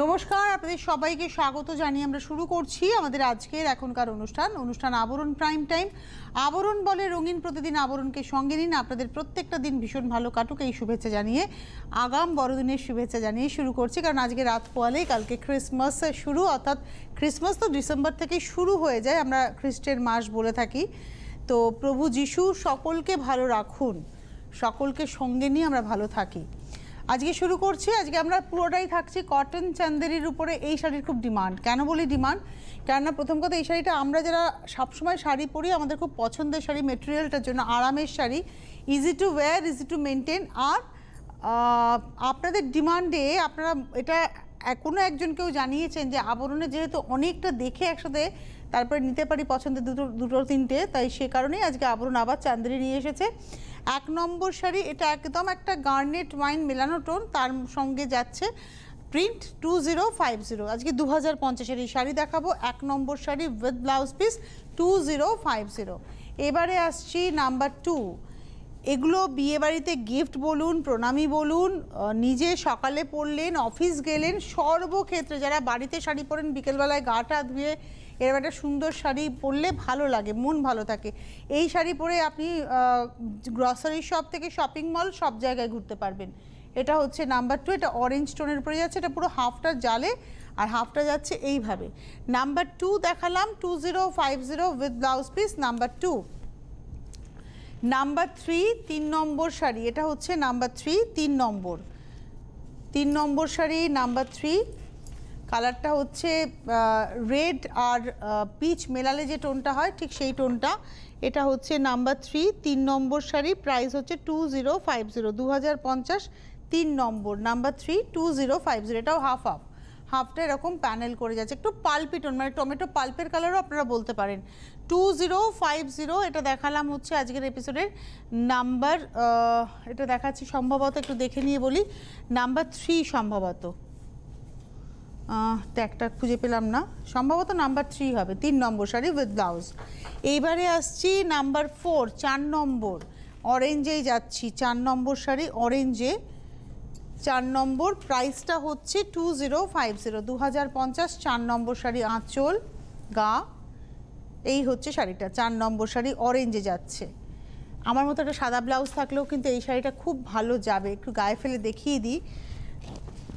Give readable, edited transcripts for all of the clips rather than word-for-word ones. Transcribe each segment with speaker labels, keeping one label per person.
Speaker 1: নমস্কার, আপনাদের সবাইকে স্বাগত জানিয়ে আমরা শুরু করছি আমাদের আজকের এখনকার অনুষ্ঠান আবরণ প্রাইম টাইম। আবরণ বলে রঙিন প্রতিদিন আবরণকে সঙ্গে নিন। আপনাদের প্রত্যেকটা দিন ভীষণ ভালো কাটুক এই শুভেচ্ছা জানিয়ে, আগাম বড়দিনের শুভেচ্ছা জানিয়ে শুরু করছি। কারণ আজকে রাত পোয়ালেই কালকে ক্রিসমাস শুরু, অর্থাৎ ক্রিসমাস তো ডিসেম্বর থেকেই শুরু হয়ে যায়, আমরা খ্রিস্টের মাস বলে থাকি। তো প্রভু যিশু সকলকে ভালো রাখুন, সকলকে সঙ্গে নিয়ে আমরা ভালো থাকি। আজকে শুরু করছি, আজকে আমরা পুরোটাই থাকছি কটন চান্দেরির উপরে। এই শাড়ির খুব ডিমান্ড। কেন বলি ডিমান্ড? কেননা প্রথম কথা, এই শাড়িটা আমরা যারা সবসময় শাড়ি পরি আমাদের খুব পছন্দের শাড়ি, মেটেরিয়ালটার জন্য আরামের sari, easy to wear, easy to maintain. আর আপনাদের ডিমান্ডে আপনারা এটা কোনো একজনকেও জানিয়েছেন যে আবরণে যেহেতু অনেকটা দেখে একসাথে তারপরে নিতে পারি পছন্দের দুটো তিনটে, তাই সে কারণেই আজকে আবরণ আবার চান্দেরি নিয়ে এসেছে। 1 নম্বর শাড়ি, এটা একদম একটা গার্নেট ওয়াইন মেলানো টোন, তার সঙ্গে যাচ্ছে প্রিন্ট 2050। আজকে 2050-এর এই শাড়ি দেখাবো। 1 নম্বর শাড়ি উইথ ব্লাউজ পিস 2050। এবারে আসছি নাম্বার 2। এগুলো বিয়েবাড়িতে গিফট বলুন, প্রণামী বলুন, নিজে সকালে পরলেন, অফিস গেলেন, সর্বক্ষেত্রে যারা বাড়িতে শাড়ি পরেন বিকেলবেলায় গাটা ধুয়ে এরকম একটা সুন্দর শাড়ি পরলে ভালো লাগে, মন ভালো থাকে। এই শাড়ি পরে আপনি গ্রসারি শপ থেকে শপিং মল সব জায়গায় ঘুরতে পারবেন। এটা হচ্ছে নাম্বার 2। এটা অরেঞ্জ টোনের উপরে যাচ্ছে, এটা পুরো হাফটা জালে আর হাফটা যাচ্ছে এইভাবে। নাম্বার 2 দেখালাম 2050 with blouse piece. Number 2। Number 3 3 নম্বর শাড়ি, এটা হচ্ছে নাম্বার 3 3 নম্বর শাড়ি নাম্বার 3। কালারটা হচ্ছে রেড আর পিচ মেলালে যে টোনটা হয় ঠিক সেই টোনটা। এটা হচ্ছে নাম্বার 3 নম্বর শাড়ি, প্রাইস হচ্ছে 2050, 2050 3 নম্বর। নাম্বার 3 2050। এটাও হাফটা এরকম প্যানেল করে যাচ্ছে, একটু পাল্পি টোন, মানে টমেটো পাল্পের কালারও আপনারা বলতে পারেন। 2050 এটা দেখালাম হচ্ছে আজকের এপিসোডের নাম্বার, এটা দেখাচ্ছি সম্ভবত, একটু দেখে নিয়ে বলি, নাম্বার 3 সম্ভবত, ট্যাগটা খুঁজে পেলাম না, সম্ভবত নাম্বার 3 হবে। 3 নম্বর শাড়ি উইথ ব্লাউজ। এইবারে আসছি নাম্বার 4 4 নম্বর, অরেঞ্জেই যাচ্ছি। 4 নম্বর শাড়ি অরেঞ্জে, 4 নম্বর, প্রাইসটা হচ্ছে 2050, 2050। 4 নম্বর শাড়ি আঁচল গা, এই হচ্ছে শাড়িটা। 4 নম্বর শাড়ি অরেঞ্জে যাচ্ছে। আমার মতো একটা সাদা ব্লাউজ থাকলেও কিন্তু এই শাড়িটা খুব ভালো যাবে। একটু গায়ে ফেলে দেখিয়ে দিই,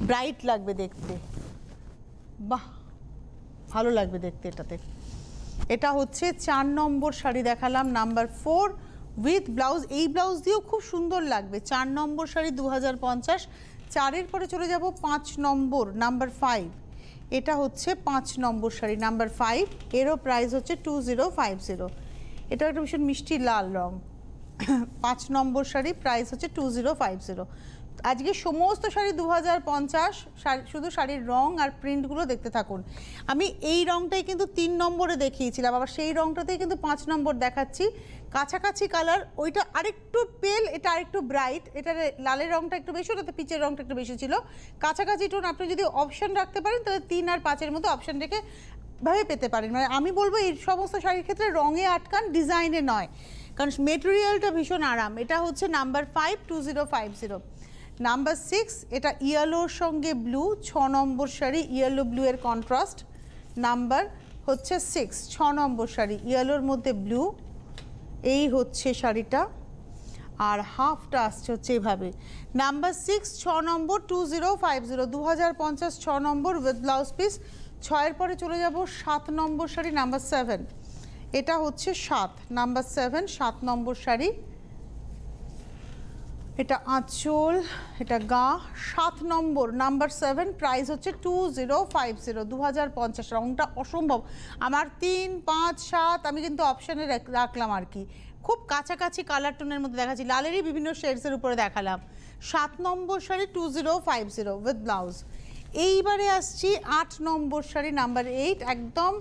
Speaker 1: ব্রাইট লাগবে দেখতে, বাহ ভালো লাগবে দেখতে এটাতে। এটা হচ্ছে 4 নম্বর শাড়ি দেখালাম, নাম্বার 4 উইথ ব্লাউজ। এই ব্লাউজ দিয়েও খুব সুন্দর লাগবে। 4 নম্বর শাড়ি 2050। 4-এর পরে চলে যাব 5 নম্বর, নাম্বার 5। এটা হচ্ছে 5 নম্বর শাড়ি নাম্বার 5, এরও প্রাইস হচ্ছে 2050। এটা একটা ভীষণ মিষ্টি লাল রং। 5 নম্বর শাড়ি, প্রাইস হচ্ছে 2050। আজকে সমস্ত শাড়ি 2050, শুধু শাড়ির রং আর প্রিন্টগুলো দেখতে থাকুন। আমি এই রংটাই কিন্তু 3 নম্বরে দেখিয়েছিলাম, আবার সেই রংটাতেই কিন্তু 5 নম্বর দেখাচ্ছি। কাছাকাছি কালার, ওইটা আরেকটু পেল, এটা আরেকটু ব্রাইট। এটা লালের রংটা একটু বেশি, ওটাতে পিচের রংটা একটু বেশি ছিল। কাছাকাছি টোন আপনি যদি অপশান রাখতে পারেন তাহলে 3 আর 5-এর মতো অপশান রেখে ভাবে পেতে পারেন। মানে আমি বলবো এই সমস্ত শাড়ির ক্ষেত্রে রঙে আটকান, ডিজাইনে নয়, কারণ মেটেরিয়ালটা ভীষণ আরাম। এটা হচ্ছে নাম্বার 5 2050। নাম্বার 6, এটা ইয়েলোর সঙ্গে ব্লু, 6 নম্বর শাড়ি, ইয়েলো ব্লু এর কন্ট্রাস্ট। নাম্বার হচ্ছে 6, 6 নম্বর শাড়ি ইয়েলোর মধ্যে ব্লু, এই হচ্ছে শাড়িটা। আর হাফটা আসছে হচ্ছে এভাবে। নাম্বার 6 6 নম্বর 2050, 2050 6 নম্বর উইথ ব্লাউজ পিস। 6-এর পরে চলে যাব 7 নম্বর শাড়ি নাম্বার 7। এটা হচ্ছে 7 নাম্বার 7 7 নম্বর শাড়ি। এটা আঁচল, এটা গা, 7 নম্বর, নাম্বার 7, প্রাইস হচ্ছে 2050, 2050। রংটা অসম্ভব। আমার 3, 5, 7 আমি কিন্তু অপশানে রাখলাম আর কি, খুব কাছাকাছি কালার টোনের মধ্যে দেখাচ্ছি, লালেরই বিভিন্ন শেডসের উপরে দেখালাম। 7 নম্বর শাড়ি 2050 উইথ ব্লাউজ। এইবারে আসছি 8 নম্বর শাড়ি নাম্বার 8, একদম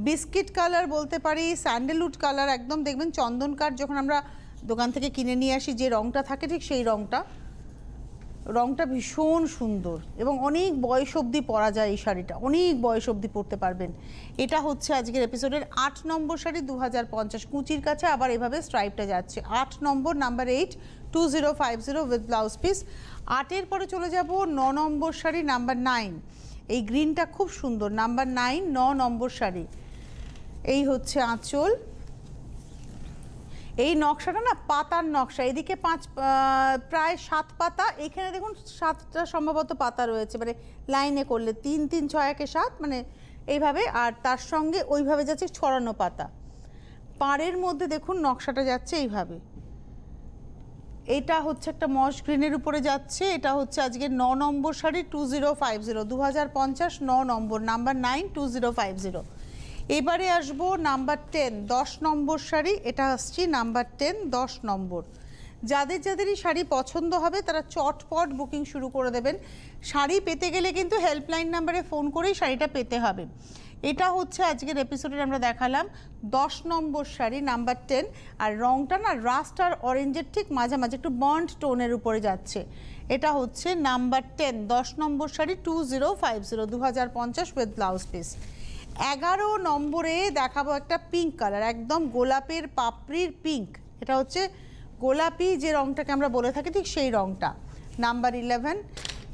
Speaker 1: বিস্কিট কালার বলতে পারি, স্যান্ডেলউড কালার, একদম দেখবেন চন্দন কাঠ যখন আমরা দোকান থেকে কিনে নিয়ে আসি যে রংটা থাকে ঠিক সেই রংটা ভীষণ সুন্দর এবং অনেক বয়স অবধি পরা যায় এই শাড়িটা, অনেক বয়স অবধি পরতে পারবেন। এটা হচ্ছে আজকের এপিসোডের 8 নম্বর শাড়ি 2050, কুচির কাছে আবার এভাবে স্ট্রাইপটা যাচ্ছে। 8 নম্বর নাম্বার 8 2050 উইথ ব্লাউজ পিস। 8-এর পরে চলে যাব 9 নম্বর শাড়ি নাম্বার 9। এই গ্রিনটা খুব সুন্দর, নাম্বার 9, 9 নম্বর শাড়ি। এই হচ্ছে আঁচল। এই নকশাটা না পাতার নকশা, এদিকে প্রায় 7 পাতা, এখানে দেখুন 7টা সম্ভবত পাতা রয়েছে, মানে লাইনে করলে 3, 3, 6, 1, 7, মানে এইভাবে, আর তার সঙ্গে ওইভাবে যাচ্ছে ছড়ানো পাতা। পাড়ের মধ্যে দেখুন নকশাটা যাচ্ছে এইভাবে। এটা হচ্ছে একটা মস গ্রিনের উপরে যাচ্ছে। এটা হচ্ছে আজকে 9 নম্বর শাড়ি 2050, 2050, 9 নম্বর, নাম্বার 9 2050। এবারে আসবো নাম্বার 10, 10 নম্বর শাড়ি। এটা আসছি নাম্বার 10, 10 নম্বর। যাদেরই শাড়ি পছন্দ হবে তারা চটপট বুকিং শুরু করে দেবেন। শাড়ি পেতে গেলে কিন্তু হেল্পলাইন নাম্বারে ফোন করেই শাড়িটা পেতে হবে। এটা হচ্ছে আজকের এপিসোডে আমরা দেখালাম 10 নম্বর শাড়ি নাম্বার 10, আর রংটা না রাস্ট আর অরেঞ্জের ঠিক মাঝামাঝি একটু বার্ন্ট টোনের উপরে যাচ্ছে। এটা হচ্ছে number 10, 10 number sari 2050, 2050 with blouse piece. 11 নম্বরে দেখাবো একটা পিঙ্ক কালার, একদম গোলাপের পাপড়ির পিঙ্ক। এটা হচ্ছে গোলাপি যে রংটাকে আমরা বলে থাকি ঠিক সেই রংটা, নাম্বার 11।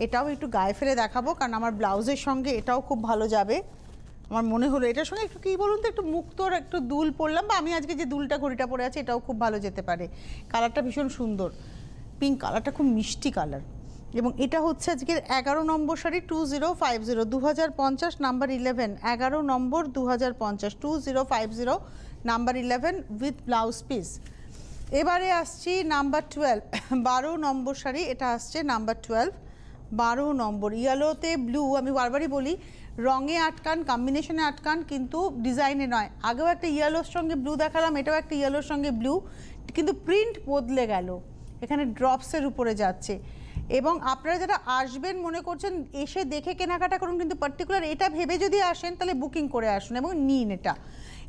Speaker 1: এটাও একটু গায়ে ফেলে দেখাবো কারণ আমার ব্লাউজের সঙ্গে এটাও খুব ভালো যাবে। আমার মনে হলো এটার সঙ্গে একটু কী বলুন তো, একটু মুক্তোর একটু দুল পরলাম, বা আমি আজকে যে দুলটা ঘড়িটা পরে আছি এটাও খুব ভালো যেতে পারে। কালারটা ভীষণ সুন্দর, পিঙ্ক কালারটা খুব মিষ্টি কালার। এবং এটা হচ্ছে আজকের 11 নম্বর শাড়ি 2050, 2050, নাম্বার 11, 11 নম্বর 2050, 2050, নাম্বার 11 উইথ ব্লাউজ পিস। এবারে আসছি নাম্বার 12, 12 নম্বর শাড়ি। এটা আসছে নাম্বার 12, 12 নম্বর, ইয়েলোতে ব্লু। আমি বারবারই বলি রঙে আটকান, কম্বিনেশনে আটকান, কিন্তু ডিজাইনে নয়। আগেও একটা ইয়েলোর সঙ্গে ব্লু দেখালাম, এটাও একটা ইয়েলোর সঙ্গে ব্লু, কিন্তু প্রিন্ট বদলে গেল, এখানে ড্রপসের উপরে যাচ্ছে। এবং আপনারা যারা আসবেন মনে করছেন এসে দেখে কেনাকাটা করুন, কিন্তু পার্টিকুলার এটা ভেবে যদি আসেন তাহলে বুকিং করে আসুন এবং নিন।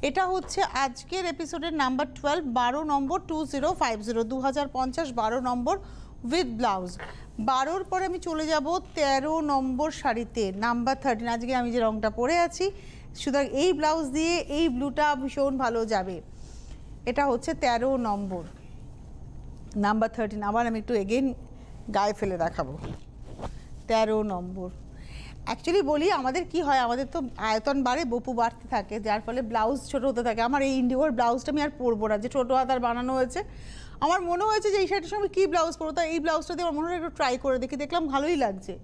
Speaker 1: এটা হচ্ছে আজকের এপিসোডের নাম্বার 12, 12 নম্বর 2050, 2050, 12 নম্বর উইথ ব্লাউজ। 12-র পরে আমি চলে যাব 13 নম্বর শাড়িতে, নাম্বার 13। আজকে আমি যে রংটা পরে আছি, সুতরাং এই ব্লাউজ দিয়ে এই ব্লুটা ভীষণ ভালো যাবে। এটা হচ্ছে 13 নম্বর, নাম্বার 13। আবার আমি একটু এগেইন গায়ে ফেলে দেখাবো। 13 নম্বর। অ্যাকচুয়ালি বলি আমাদের কি হয়, আমাদের তো আয়তন বাড়ে, বপু বাড়তে থাকে, যার ফলে ব্লাউজ ছোটো হতে থাকে। আমার এই ইন্ডিগোর ব্লাউজটা আমি আর পরবো না, যে ছোটো হাতার বানানো হয়েছে। আমার মনে হয়েছে যে এই শাড়ির সঙ্গে কী ব্লাউজ পরবো, তাই এই ব্লাউজটা দিয়ে আমার মনে হয় একটু ট্রাই করে দেখলাম ভালোই লাগছে।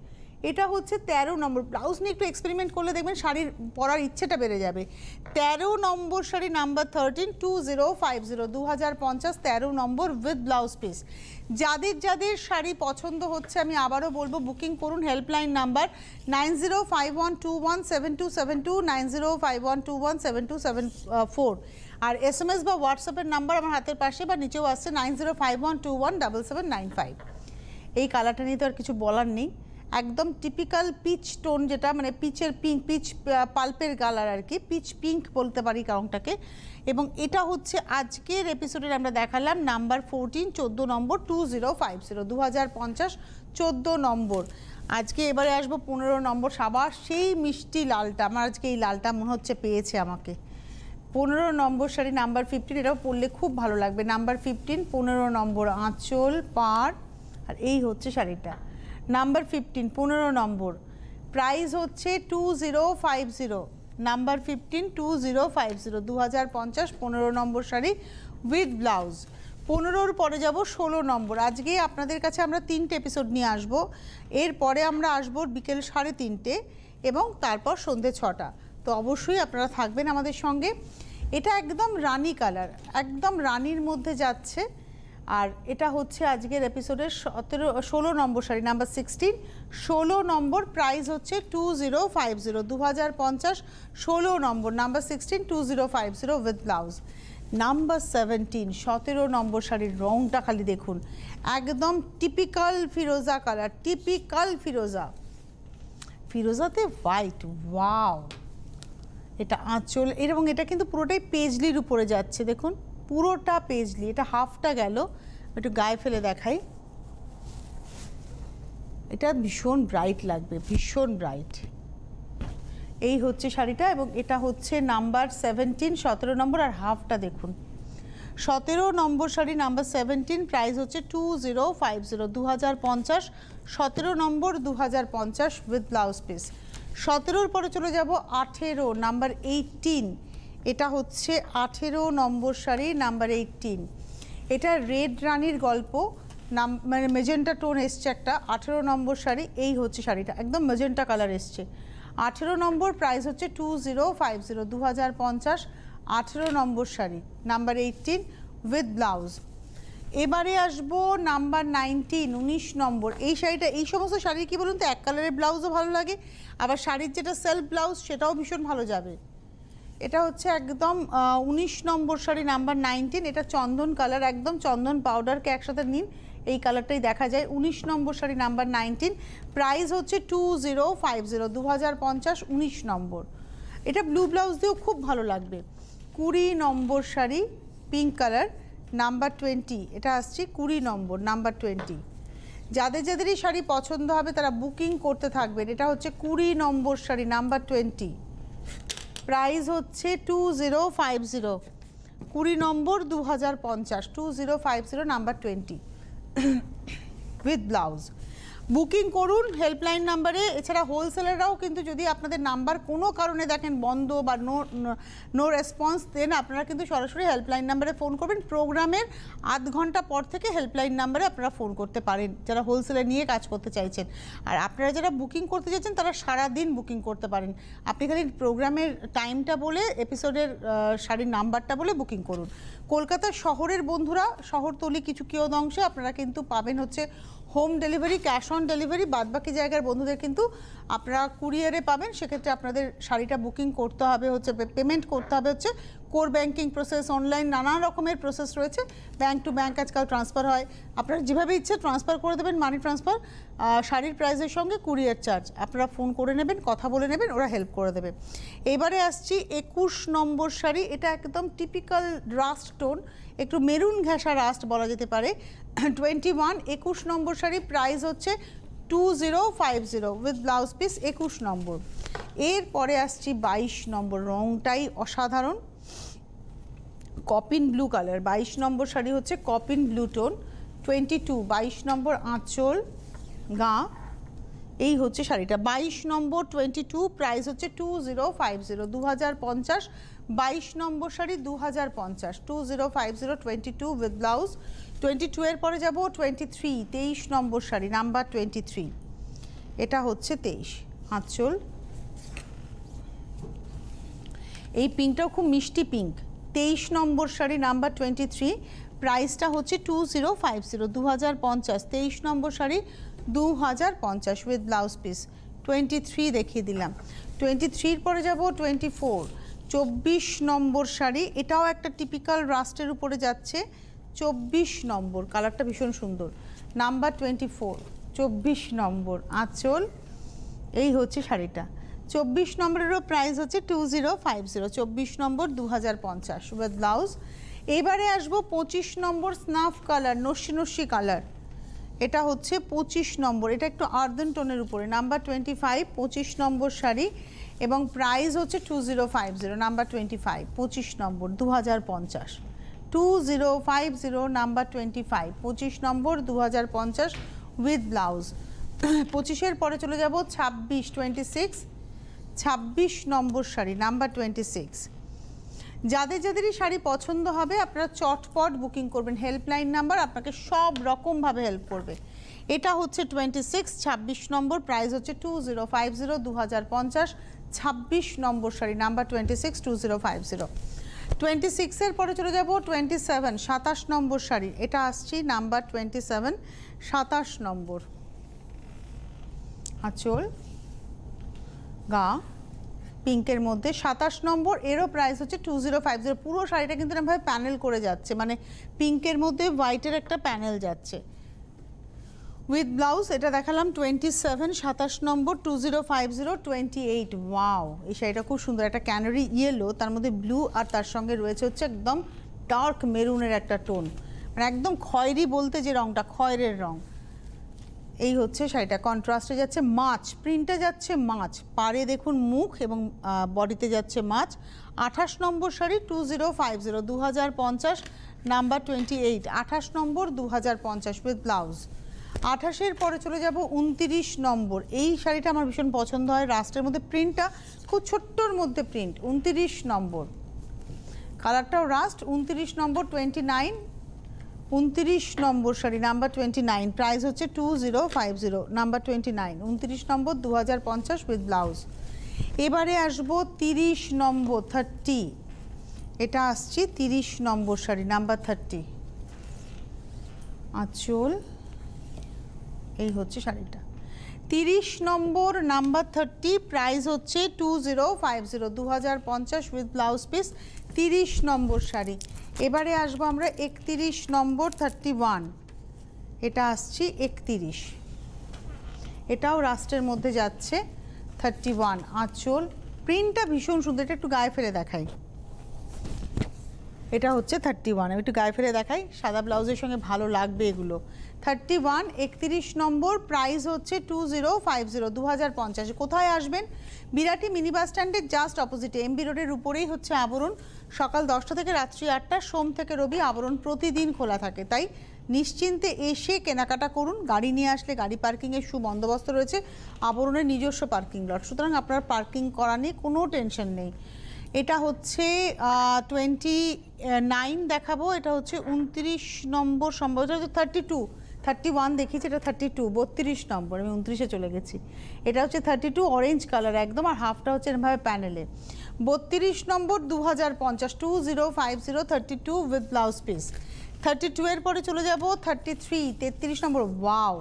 Speaker 1: এটা হচ্ছে 13 নম্বর। ব্লাউজ নিয়ে একটু এক্সপেরিমেন্ট করলে দেখবেন শাড়ির পরার ইচ্ছেটা বেড়ে যাবে। 13 নম্বর শাড়ি নাম্বার 13, 2050, 2050, 13 নম্বর উইথ ব্লাউজ পিস। যাদের শাড়ি পছন্দ হচ্ছে আমি আবারও বলবো বুকিং করুন। হেল্পলাইন নাম্বার 9051217272, 9051217274, আর SMS বা হোয়াটসঅ্যাপের নাম্বার আমার হাতের পাশে বা নিচেও আসছে 9051217795। এই কালারটা নিয়ে তো আর কিছু বলার নেই, একদম টিপিক্যাল পিচ টোন, যেটা মানে পিচের পিঙ্ক, পিচ পাল্পের কালার আর কি, পিচ পিঙ্ক বলতে পারি কারণটাকে। এবং এটা হচ্ছে আজকের এপিসোডের আমরা দেখালাম নাম্বার 14, 14 নম্বর 2050, 2050, 14 নম্বর। আজকে এবারে আসবো 15 নম্বর, সাবার সেই মিষ্টি লালটা। আমার আজকে এই লালটা মনে হচ্ছে পেয়েছে আমাকে। 15 নম্বর শাড়ি নাম্বার 15, এটাও পরলে খুব ভালো লাগবে। নাম্বার 15, 15 নম্বর, আঁচল, পাড়, আর এই হচ্ছে শাড়িটা। নাম্বার 15, 15 নম্বর, প্রাইস হচ্ছে 2050, নাম্বার 15, 2050, 2050, 15 নম্বর শাড়ি উইথ ব্লাউজ। 15-র পরে যাব 16 নম্বর। আজকে আপনাদের কাছে আমরা 3টে এপিসোড নিয়ে আসবো, এরপরে আমরা আসবো বিকেল 3:30 এবং তারপর সন্ধ্যে 6টা। তো অবশ্যই আপনারা থাকবেন আমাদের সঙ্গে। এটা একদম রানি কালার, একদম রানির মধ্যে যাচ্ছে, আর এটা হচ্ছে আজকের এপিসোডের 16 নম্বর শাড়ি নাম্বার 16, 16 নম্বর, প্রাইস হচ্ছে 2050, 2050, 16 নম্বর নাম্বার 16 2050 উইথ ব্লাউজ। নাম্বার 17, 17 নম্বর শাড়ির রংটা খালি দেখুন, একদম টিপিক্যাল ফিরোজা কালার, টিপিক্যাল ফিরোজা, ফিরোজাতে হোয়াইট, ওয়াও। এটা আঁচল এবং এটা কিন্তু পুরোটাই পেজলির উপরে যাচ্ছে, দেখুন পুরোটা পেজলি, এটা হাফটা গেল, একটু গায়ে ফেলে দেখাই। এটা ভীষণ ব্রাইট লাগবে, ভীষণ ব্রাইট। এই হচ্ছে শাড়িটা এবং এটা হচ্ছে নাম্বার 17, 17 নম্বর, আর হাফটা দেখুন। 17 নম্বর শাড়ি নাম্বার 17, প্রাইস হচ্ছে 2050, 2050, 17 নম্বর 2050 উইথ ব্লাউজ পিস। 17-র পরে চলে যাব 18 নাম্বার 18, এটা হচ্ছে 18 নম্বর শাড়ি নাম্বার 18। এটা রেড রানীর গল্প, মানে মেজেন্টা টোন এসছে একটা, 18 নম্বর শাড়ি। এই হচ্ছে শাড়িটা, একদম মেজেন্টা কালার এসছে। 18 নম্বর, প্রাইস হচ্ছে 2050, 2050, 18 নম্বর শাড়ি নাম্বার 18 উইথ ব্লাউজ। এবারে আসবো নাম্বার 19, 19 নম্বর। এই শাড়িটা, এই সমস্ত শাড়ি কি বলুন তো, এক কালারের ব্লাউজও ভালো লাগে, আবার শাড়ির যেটা সেলফ ব্লাউজ সেটাও ভীষণ ভালো যাবে। এটা হচ্ছে একদম 19 নম্বর শাড়ি নাম্বার 19, এটা চন্দন কালার, একদম চন্দন পাউডারকে একসাথে নিন, এই কালারটাই দেখা যায়। 19 নম্বর শাড়ি নাম্বার 19, প্রাইস হচ্ছে 2050, 2050, 19 নম্বর। এটা ব্লু ব্লাউজ দিয়েও খুব ভালো লাগবে। 20 নম্বর শাড়ি পিঙ্ক কালার নাম্বার 20, এটা আসছে 20 নম্বর নাম্বার 20। যাদের যাদেরই শাড়ি পছন্দ হবে তারা বুকিং করতে থাকবেন। এটা হচ্ছে 20 নম্বর শাড়ি নাম্বার 20, প্রাইস হচ্ছে 2050, 20 নম্বর 2050, 2050 নাম্বার 20 উইথ ব্লাউজ। বুকিং করুন হেল্পলাইন নাম্বারে। এছাড়া হোলসেলাররাও কিন্তু যদি আপনাদের নাম্বার কোনো কারণে দেখেন বন্ধ বা নো রেসপন্স, দেন আপনারা কিন্তু সরাসরি হেল্পলাইন নাম্বারে ফোন করবেন। প্রোগ্রামের আধ ঘন্টা পর থেকে হেল্পলাইন নাম্বারে আপনারা ফোন করতে পারেন যারা হোলসেলার নিয়ে কাজ করতে চাইছেন। আর আপনারা যারা বুকিং করতে চাইছেন তারা সারাদিন বুকিং করতে পারেন। আপনি খালি প্রোগ্রামের টাইমটা বলে, এপিসোডের শাড়ির নাম্বারটা বলে বুকিং করুন। কলকাতা শহরের বন্ধুরা, শহরতলি কিছু অংশে আপনারা কিন্তু পাবেন হচ্ছে home delivery, cash on delivery. বাদবাকি জায়গার বন্ধুদের কিন্তু আপনারা কুরিয়ারে পাবেন। সেক্ষেত্রে আপনাদের শাড়িটা বুকিং করতে হবে হচ্ছে, পেমেন্ট করতে হবে হচ্ছে কোর ব্যাংকিং প্রসেস, অনলাইন নানা রকমের প্রসেস রয়েছে। ব্যাংক টু ব্যাংক আজকাল ট্রান্সফার হয়, আপনারা যেভাবে ইচ্ছে ট্রান্সফার করে দেবেন, মানি ট্রান্সফার। শাড়ির প্রাইসের সঙ্গে কুরিয়ার চার্জ আপনারা ফোন করে নেবেন, কথা বলে নেবেন, ওরা হেল্প করে দেবে। এবারে আসছি 21 নম্বর শাড়ি। এটা একদম টিপিক্যাল রাস্ট টোন, একটু মেরুন ঘেঁষা রাস্ট বলা যেতে পারে। 21 21 নম্বর শাড়ি, প্রাইস হচ্ছে 2050 উইথ ব্লাউজ পিস, 21 নম্বর। এরপরে আসছি 22 নম্বর, রংটাই অসাধারণ, কপিন ব্লু কালার। 22 নম্বর শাড়ি হচ্ছে কপিন ব্লু টোন, 22 22 নম্বর আঁচল গা, এই হচ্ছে শাড়িটা। 22 নম্বর 22, প্রাইস হচ্ছে 2050, 2050, 22 নম্বর শাড়ি 2050, 2050, 22 উইথ ব্লাউজ। 22 এর পরে যাব 23, 23 নম্বর শাড়ি নাম্বার 23, এটা হচ্ছে 23 আঁচল। এই পিঙ্কটাও খুব মিষ্টি পিঙ্ক। 23 নম্বর শাড়ি নাম্বার 23, প্রাইসটা হচ্ছে 2050, 2050, 23 নম্বর শাড়ি 2050 উইথ ব্লাউজ পিস। 23 দেখিয়ে দিলাম। 23-র পরে যাব 24, 24 নম্বর শাড়ি, এটাও একটা টিপিক্যাল রাস্টের উপরে যাচ্ছে। 24 নম্বর, কালারটা ভীষণ সুন্দর, নাম্বার 24, 24 নম্বর আঁচল, এই হচ্ছে শাড়িটা। 24 নম্বরেরও প্রাইস হচ্ছে 2050, 24 নম্বর 2050 উইথ ব্লাউজ। এবারে আসবো 25 নম্বর স্নাফ কালার, নস্যি নস্যি কালার। এটা হচ্ছে 25 নম্বর, এটা একটু আর্দেন টোনের উপরে, নাম্বার 25, 25 নম্বর শাড়ি এবং প্রাইস হচ্ছে 2050, নাম্বার 25, 25 নম্বর 2050, 2050 নাম্বার 25, 25 নম্বর 2050 উইথ ব্লাউজ। 25-এর পরে চলে যাব 26, 26, 26 নম্বর শাড়ি নাম্বার 26। যাদের যাদেরই শাড়ি পছন্দ হবে আপনারা চটপট বুকিং করবেন, হেল্পলাইন নাম্বার আপনাকে সব রকমভাবে হেল্প করবে। এটা হচ্ছে 26, 26 নম্বর, প্রাইস হচ্ছে 2050, 2050, 26 নম্বর শাড়ি নাম্বার 26, 2050। 26 এর পরে চলে যাব 27, 27 নম্বর শাড়ি। এটা আসছি নাম্বার 27, 27 নম্বর। আঁচল, গা পিঙ্কের মধ্যে 27 নম্বর। এরও প্রাইস হচ্ছে 2050। পুরো শাড়িটা কিন্তু এরকমভাবে প্যানেল করে যাচ্ছে, মানে পিঙ্কের মধ্যে হোয়াইটের একটা প্যানেল যাচ্ছে উইথ ব্লাউজ। এটা দেখালাম 27, 27 নম্বর, 2050, 28। ওয়াও, এই শাড়িটা খুব সুন্দর, একটা ক্যানারি ইয়েলো, তার মধ্যে ব্লু, আর তার সঙ্গে রয়েছে হচ্ছে একদম ডার্ক মেরুনের একটা টোন, মানে একদম খয়েরি বলতে যে রঙটা, খয়েরের রঙ। এই হচ্ছে শাড়িটা, কন্ট্রাস্টে যাচ্ছে মাছ, প্রিন্টে যাচ্ছে মাছ, পাড়ে দেখুন মুখ এবং বডিতে যাচ্ছে মাছ। 28 নম্বর শাড়ি, 2050, 2050, নাম্বার 28, 28 নম্বর, 2050 উইথ ব্লাউজ। 28-এর পরে চলে যাব 29 নম্বর। এই শাড়িটা আমার ভীষণ পছন্দ হয়, রাস্টের মধ্যে প্রিন্টটা খুব ছোট্টর মধ্যে প্রিন্ট। 29 নম্বর, কালারটাও রাস্ট। 29 নম্বর, 29, 29 নম্বর শাড়ি, নাম্বার 29, প্রাইস হচ্ছে 2050, নাম্বার 29, 29 নম্বর, 2050 উইথ ব্লাউজ। এবারে আসবো 30 নম্বর, 30। এটা আসছে 30 নম্বর শাড়ি, নাম্বার 30। আঁচল, এই হচ্ছে শাড়িটা 30 নম্বর, নাম্বার 30, প্রাইস হচ্ছে 2050, 2050 উইথ ব্লাউজ পিস। 30 নম্বর শাড়ি। এবারে আসবো আমরা 31 নম্বর, 31। এটা আসছি 31, এটাও রাস্টের মধ্যে যাচ্ছে 31। আঁচল, প্রিন্টটা ভীষণ সুন্দর, এটা একটু গায়ে ফেলে দেখাই। এটা হচ্ছে 31, আমি একটু গায়ে ফেলে দেখাই, সাদা ব্লাউজের সঙ্গে ভালো লাগবে এগুলো। 31, 31 নম্বর, প্রাইস হচ্ছে 2050, 2050। কোথায় আসবেন? বিরাটি মিনি বাস স্ট্যান্ডের জাস্ট অপোজিটে, এমবি রোডের উপরেই হচ্ছে আবরণ। সকাল 10টা থেকে রাত্রি 8টা, সোম থেকে রবি আবরণ প্রতিদিন খোলা থাকে, তাই নিশ্চিন্তে এসে কেনাকাটা করুন। গাড়ি নিয়ে আসলে গাড়ি পার্কিংয়ের সুবন্দোবস্ত রয়েছে, আবরণের নিজস্ব পার্কিং লট, সুতরাং আপনার পার্কিং করা নিয়ে কোনো টেনশন নেই। এটা হচ্ছে 29 দেখাবো, এটা হচ্ছে 29 নম্বর, সম্ভবত 32, 31 দেখিয়েছি, এটা 32, 32 নম্বর, আমি 29-এ চলে গেছি। এটা হচ্ছে 32, অরেঞ্জ কালার একদম, আর হাফটা হচ্ছে এরকমভাবে প্যানেলে। 32 নম্বর, 2050, 2050, 32 উইথ ব্লাউজ পিস। 32 এর পরে চলে যাব 33, 33 নম্বর। ওয়াও,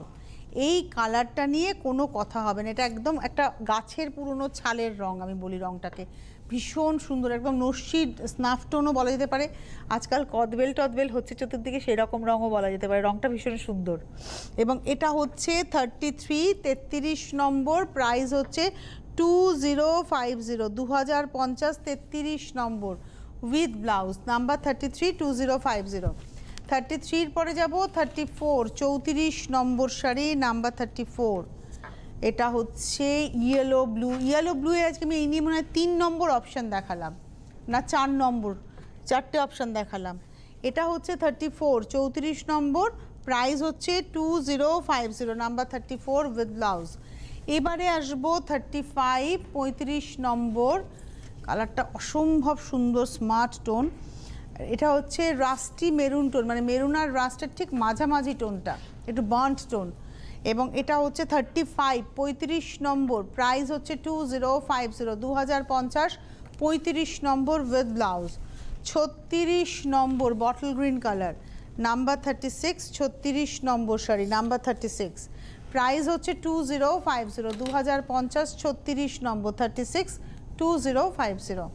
Speaker 1: এই কালারটা নিয়ে কোনো কথা হবে না, এটা একদম একটা গাছের পুরনো ছালের রং, আমি বলি রংটাকে, ভীষণ সুন্দর, একদম নস্যি স্নাফ টোনও বলা যেতে পারে, আজকাল কদবেল টদবেল হচ্ছে চতুর্দিকে, সেই রকম রঙও বলা যেতে পারে, রঙটা ভীষণ সুন্দর। এবং এটা হচ্ছে 33, 33 নম্বর, প্রাইস হচ্ছে 2050, 2050, 33 নম্বর উইথ ব্লাউজ, নাম্বার 33, 2050। 33-র পরে যাব 34, 34 নম্বর শাড়ি, নাম্বার 34। এটা হচ্ছে ইয়েলো ব্লু, ইয়েলো ব্লু এ আজকে আমি এই নিয়ে মনে হয় 3 নম্বর অপশান দেখালাম, না 4 নম্বর, 4টে অপশান দেখালাম। এটা হচ্ছে 34, 34 নম্বর, প্রাইস হচ্ছে 2050, নাম্বার 34 উইথ ব্লাউজ। এবারে আসবো 35, 35 নম্বর, কালারটা অসম্ভব সুন্দর, স্মার্ট টোন। এটা হচ্ছে রাস্টি মেরুন টোন, মানে মেরুন আর রাস্টের ঠিক মাঝামাঝি টোনটা, একটু বার্ন্ট টোন। এবং এটা হচ্ছে 35, 35 নম্বর, প্রাইস হচ্ছে 2050, 2050, 35 নম্বর উইথ ব্লাউজ। 36 নম্বর, বটল গ্রিন কালার, নাম্বার 36, 36 নম্বর শাড়ি, নাম্বার 36, প্রাইস হচ্ছে 2050, 2050, 36 নম্বর, 36, 2050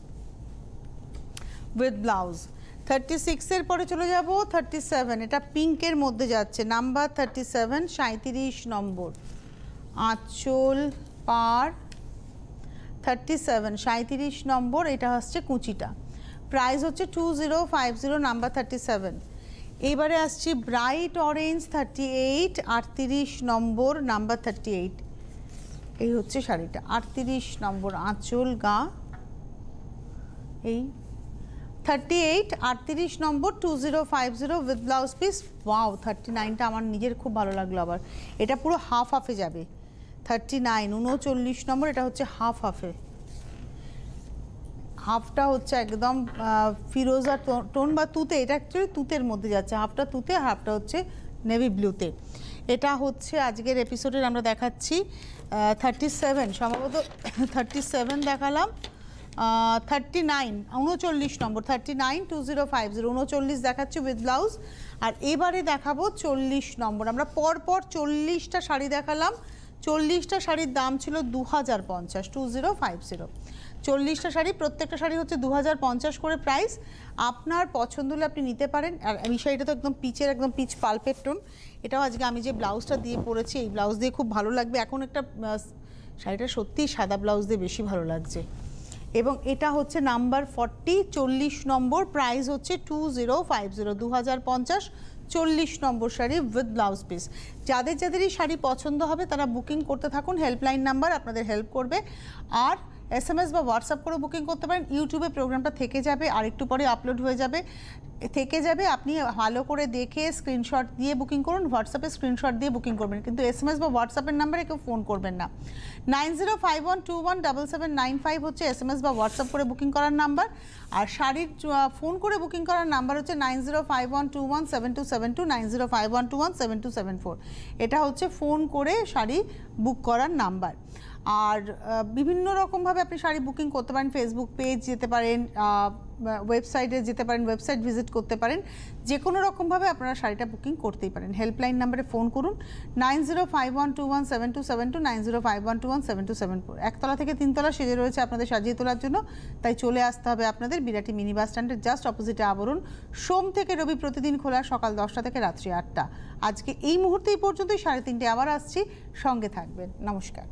Speaker 1: উইথ ব্লাউজ। 36 এর পরে চলে যাব 37, এটা পিঙ্কের মধ্যে যাচ্ছে, নাম্বার 37, 37 নম্বর। আঁচল, পাড়, 37, 37 নম্বর, এটা হচ্ছে কুচিটা, প্রাইস হচ্ছে 2050, নাম্বার 37। এইবারে আসছি ব্রাইট অরেঞ্জ, 38, 38 নম্বর, নাম্বার 38। এই হচ্ছে শাড়িটা, 38 নম্বর, আঁচল, গা, এই 38, 38 নম্বর, 2050 উইথ ব্লাউজ পিস। ওয়াও, 39টা আমার নিজের খুব ভালো লাগলো, আবার এটা পুরো হাফ হাফে যাবে। 39, 39 নম্বর, এটা হচ্ছে হাফ হাফে, হাফটা হচ্ছে একদম ফিরোজা টোন বা তুতে, এটা অ্যাকচুয়ালি তুতের মধ্যে যাচ্ছে, হাফটা তুতে, হাফটা হচ্ছে নেভি ব্লুতে। এটা হচ্ছে আজকের এপিসোডের আমরা দেখাচ্ছি 37, সম্ভবত 37 দেখালাম, 39 নম্বর 392050 দেখাচ্ছি উইথ ব্লাউজ। আর এবারে দেখাবো 40 নম্বর। আমরা পরপর 40টা শাড়ি দেখালাম। 40টা শাড়ির দাম ছিল 2050, 2050। 40টা শাড়ি, প্রত্যেকটা শাড়ি হচ্ছে 2050 করে প্রাইস। আপনার পছন্দ হলে আপনি নিতে পারেন। আর এই শাড়িটা তো একদম পিচের, একদম পিচ পালপের টোন। এটাও আজকে আমি যে ব্লাউজটা দিয়ে পরেছি, এই ব্লাউজ দিয়ে খুব ভালো লাগবে। এখন একটা শাড়িটা সত্যিই সাদা ব্লাউজ দিয়ে বেশি ভালো লাগছে। এবং এটা হচ্ছে নাম্বার 40, 40 নম্বর, প্রাইস হচ্ছে 2050, 2050। 40 নম্বর শাড়ি উইথ ব্লাউজ পিস। যাদের যাদের এই শাড়ি পছন্দ হবে তারা বুকিং করতে থাকুন। হেল্পলাইন নাম্বার আপনাদের হেল্প করবে। আর SMS বা হোয়াটসঅ্যাপ করে বুকিং করতে পারেন। ইউটিউবে প্রোগ্রামটা থেকে যাবে, আর একটু পরে আপলোড হয়ে যাবে, আপনি ভালো করে দেখে স্ক্রিনশট দিয়ে বুকিং করুন। হোয়াটসঅ্যাপে স্ক্রিনশট দিয়ে বুকিং করবেন, কিন্তু SMS বা হোয়াটসঅ্যাপের নাম্বারে কেউ ফোন করবেন না। 9051217795 হচ্ছে SMS বা হোয়াটসঅ্যাপ করে বুকিং করার নাম্বার। আর শাড়ির ফোন করে বুকিং করার নাম্বার হচ্ছে 9051217272, 9051217274। এটা হচ্ছে ফোন করে শাড়ি বুক করার নাম্বার। আর বিভিন্ন রকমভাবে আপনি শাড়ি বুকিং করতে পারেন। ফেসবুক পেজ যেতে পারেন, ওয়েবসাইটে যেতে পারেন, ওয়েবসাইট ভিজিট করতে পারেন। যে কোনো রকমভাবে আপনারা শাড়িটা বুকিং করতেই পারেন। হেল্পলাইন নাম্বারে ফোন করুন 9051217272, 9051217274। একতলা থেকে তিনতলা সেজে রয়েছে আপনাদের সাজিয়ে তোলার জন্য। তাই চলে আসতে হবে আপনাদের বিরাটি মিনি বাস স্ট্যান্ডের জাস্ট অপোজিটে আবরণ। সোম থেকে রবি প্রতিদিন খোলা, সকাল 10টা থেকে রাত্রি 8টা। আজকে এই মুহূর্তেই পর্যন্তই, 3:30 আবার আসছি, সঙ্গে থাকবেন। নমস্কার।